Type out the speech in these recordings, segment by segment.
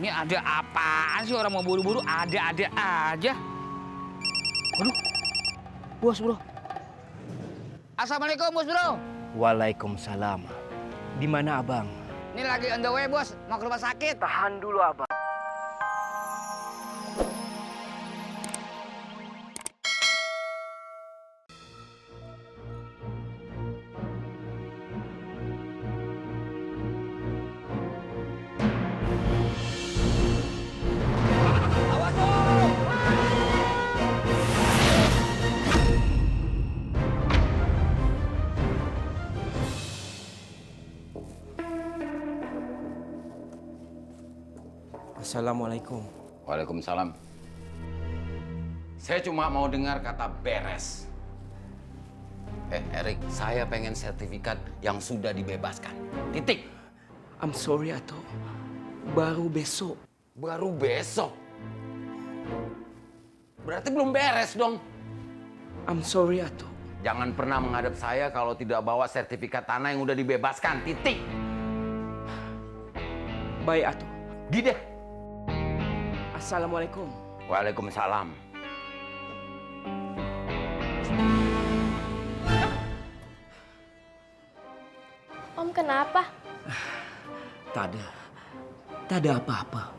Ini ada apaan sih, orang mau buru-buru ada aja. Aduh, bos bro. Assalamualaikum bos bro. Waalaikumsalam. Di mana abang? Ini lagi on the way bos, mau ke rumah sakit. Tahan dulu abang. Awas bos. Assalamualaikum. Waalaikumsalam. Saya cuma mau dengar kata beres. Erik, saya pengen sertifikat yang sudah dibebaskan. Titik. I'm sorry Ato. Baru besok. Baru besok. Berarti belum beres dong. I'm sorry Ato. Jangan pernah menghadap saya kalau tidak bawa sertifikat tanah yang udah dibebaskan. Titik. Baik Ato. Gide. Assalamualaikum. Waalaikumsalam. Om kenapa? Tak ada apa-apa.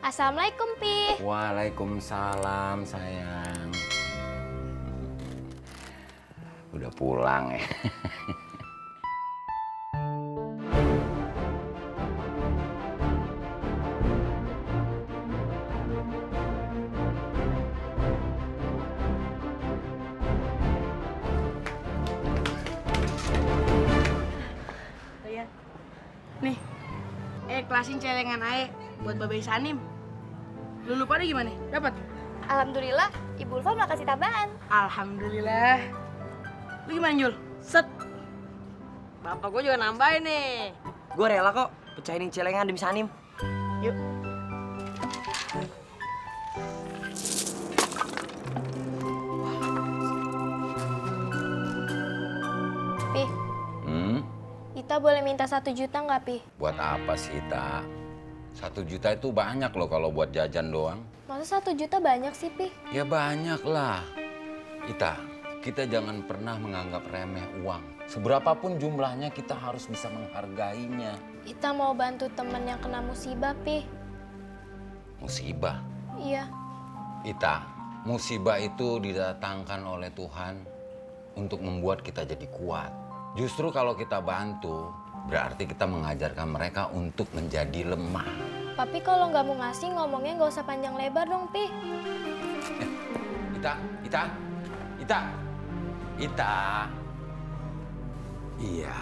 Assalamualaikum, Pi. Waalaikumsalam sayang. Udah pulang ya. Nih, kelasin celengan ae buat Babe Sanim. Lu lupa deh gimana? Dapat? Alhamdulillah, Ibu Ulfa malah kasih tambahan. Alhamdulillah. Lu gimana, Jul? Set. Bapak gue juga nambahin nih. Gue rela kok pecahin celengan demi Sanim. Yuk. Pi, Ita boleh minta 1 juta nggak, Pi? Buat apa sih, Ta? 1 juta itu banyak loh kalau buat jajan doang. Masa 1 juta banyak sih, Pi? Ya banyak lah. Ita, kita jangan pernah menganggap remeh uang. Seberapapun jumlahnya kita harus bisa menghargainya. Ita mau bantu temen yang kena musibah, Pi. Musibah. Iya. Ita, musibah itu didatangkan oleh Tuhan untuk membuat kita jadi kuat. Justru kalau kita bantu, berarti kita mengajarkan mereka untuk menjadi lemah. Tapi kalau nggak mau ngasih, ngomongnya nggak usah panjang lebar dong, Pi. Ita. Iya,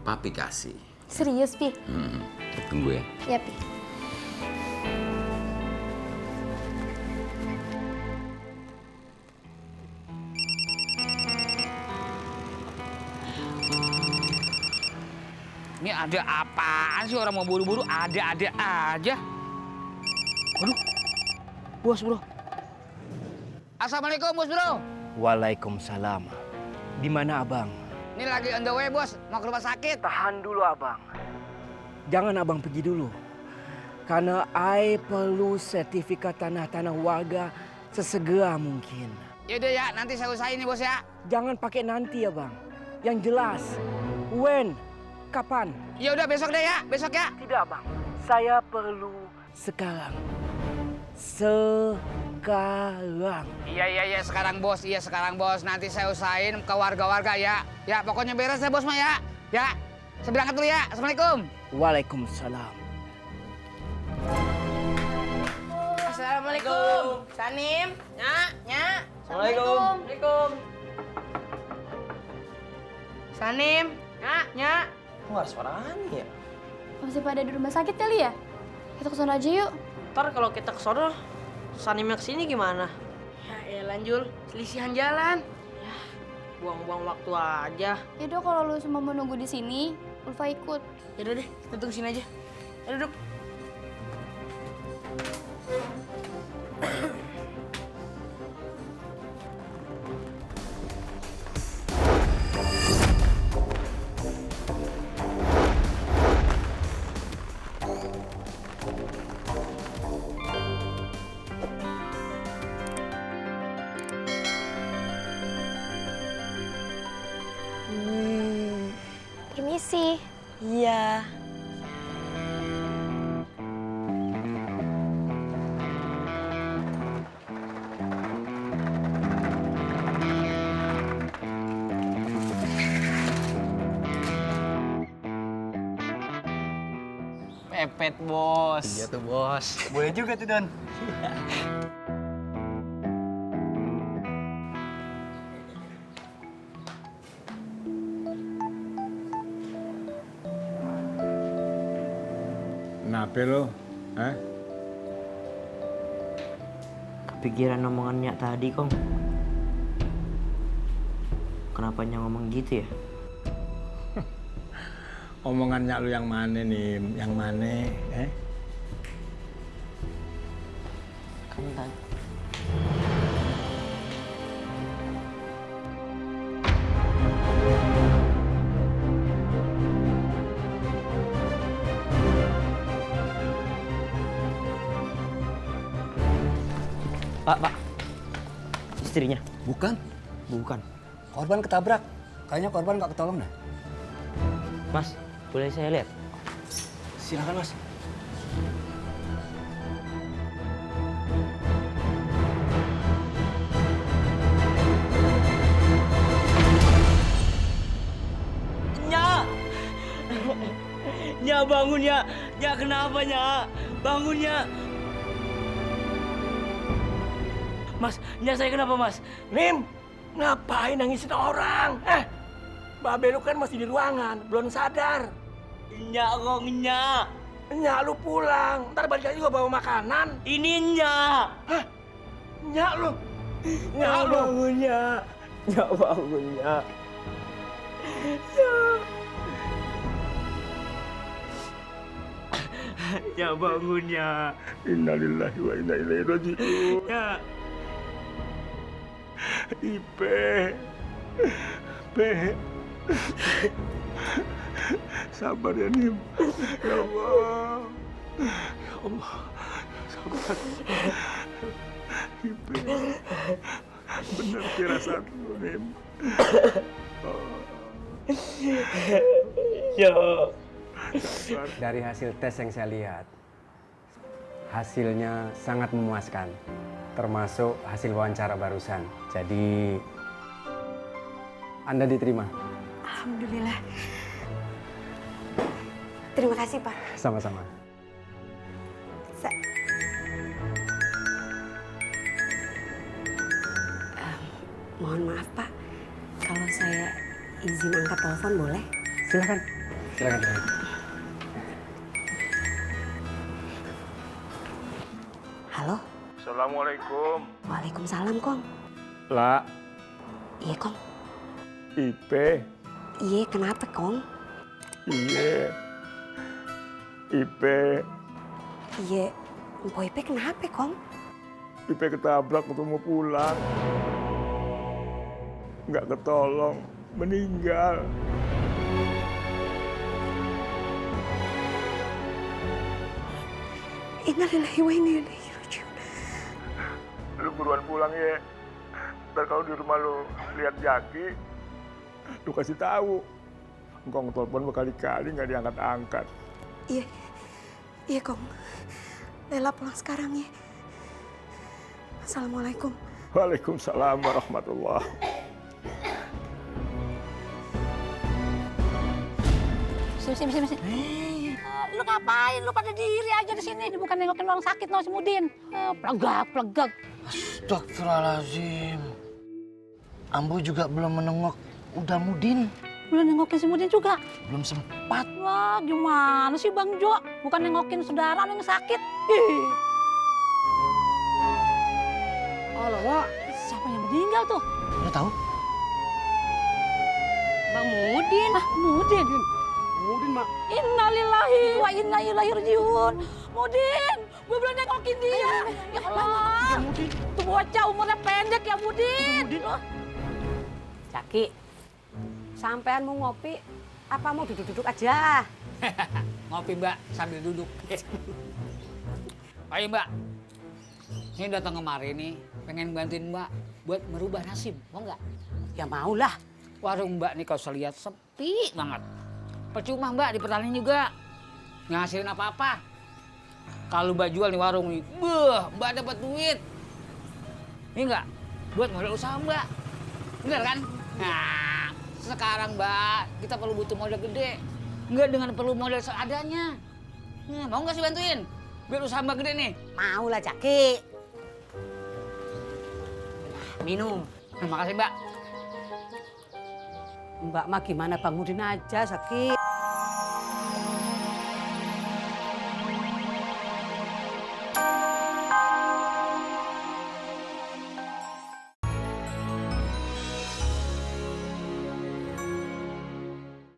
papi kasih. Serius, Pi? Tunggu ya. Ya, Pi. Ini ada apaan sih, orang mau buru-buru ada aja. Aduh, bos bro. Assalamualaikum bos bro. Waalaikumsalam. Di mana abang? Ini lagi on the way bos, mau ke rumah sakit. Tahan dulu abang. Jangan abang pergi dulu. Karena I perlu sertifikat tanah-tanah warga sesegera mungkin. Yaudah ya, nanti saya usahain nih bos ya. Jangan pakai nanti abang. Yang jelas. When? Kapan? Ya udah besok deh ya, besok ya. Tidak abang. Saya perlu sekarang. Sekarang. Iya sekarang bos. Nanti saya usahain ke warga-warga ya. Ya pokoknya beres ya bos mah ya. Ya, saya berangkat dulu ya. Assalamualaikum. Waalaikumsalam. Assalamualaikum. Sanim. Nya. Assalamualaikum. Assalamualaikum. Sanim. Nya. Kok gak ada suara Ani ya? Masih pada di rumah sakit kali ya? Kita kesana aja yuk. Ntar kalau kita ke sono, Sanimnya kesini gimana? Ya elah, Jul. Selisihan jalan. Ya, buang-buang waktu aja. Yaudah kalau lu semua mau nunggu di sini, Ulfa ikut. Yaudah deh, kita tunggu sini aja. Ayo duduk. kasih. Iya. Pepet, Bos. Iya tuh bos. Boleh juga tuh, Don. Kenapa lo? Hah? Kepikiran omongannya tadi, Kong. Kenapa ngomong gitu ya? Omongannya lu yang mana nih? Yang mana? Kan tadi. Pak. Istrinya. Bukan, Bukan. korban ketabrak. Kayaknya korban nggak ketolong dah. Mas, boleh saya lihat? Silakan mas. Nya bangun ya. Nya kenapa Nya? Bangun Nya. Mas, Nya saya kenapa Mas? Nim, ngapain nangisin orang? Babe lu kan masih di ruangan, belum sadar. Nya kok Nya. Nyak lu pulang, ntar balik lagi juga bawa makanan. Ini Nya. Nyak lu. Nyak lu. Bangun Nya. Nya bangun Nya. Nya bangun Nya. Innalillahi wa inna ilaihi raji'un. Nya. Ipe. Pe. Sabar ya, Nim. Ya Allah. Ya Allah. Sabar. Ipe. Bener firasat lu, Nim. Ya. Dari hasil tes yang saya lihat, hasilnya sangat memuaskan, termasuk hasil wawancara barusan. Jadi, Anda diterima. Alhamdulillah. Terima kasih, Pak. Sama-sama. Mohon maaf, Pak. Kalau saya izin angkat telepon boleh? Silakan. Silakan. Halo? Assalamualaikum. Waalaikumsalam, Kong. La, Iya, Kong. Ipe. Iya, kenapa, Kong? Iye. Ipe. Iya, Mpok Ipe kenapa, Kong? Ipe ketabrak waktu mau pulang. Nggak ketolong, meninggal. Innalillahi wa inna ilaihi raji'un. Lu buruan pulang ya. Ntar kalau di rumah lu lihat Jaki, lu kasih tahu. Engkau telepon berkali-kali nggak diangkat-angkat. Iya, iya, Kong. Lela pulang sekarang ya. Assalamualaikum. Waalaikumsalam warahmatullahi. Sini. Lu ngapain? Lu pada diri aja di sini, bukan nengokin orang sakit no si Mudin. Plegak. Astagfirullahaladzim. Ambo juga belum menengok udah Mudin. Belum nengokin si Mudin juga. Belum sempat. Wah, gimana sih Bang Jo? Bukan nengokin saudara yang sakit. Ih. Alamak. Siapa yang meninggal tuh? Lu tahu? Bang Mudin. Mudin. Mudin, Mak. Innalillahi wa inna ilaihi rajiun. Mudin, gue belum nengokin dia. Ya Allah. Tuh bocah umurnya pendek ya Mudin. Jaki, sampean mau ngopi apa mau duduk-duduk aja? Ngopi Mbak sambil duduk. Ayo Mbak, ini datang kemari nih pengen bantuin Mbak buat merubah nasib, mau nggak? Ya maulah. Warung Mbak nih kalau saya lihat sepi banget. Percuma Mbak, di pertanian juga. Nggak ngasilin apa-apa. Kalau Mbak jual di warung nih, Mbak dapat duit. Ini enggak? Buat modal usaha Mbak. Bener kan? Nah, sekarang Mbak, kita perlu butuh modal gede. Enggak dengan perlu modal seadanya. Nah, mau nggak sih bantuin? Biar usaha Mbak gede nih. Mau lah, Caki. Minum. Terima kasih Mbak. Mbak mah gimana bangunin aja, Saki.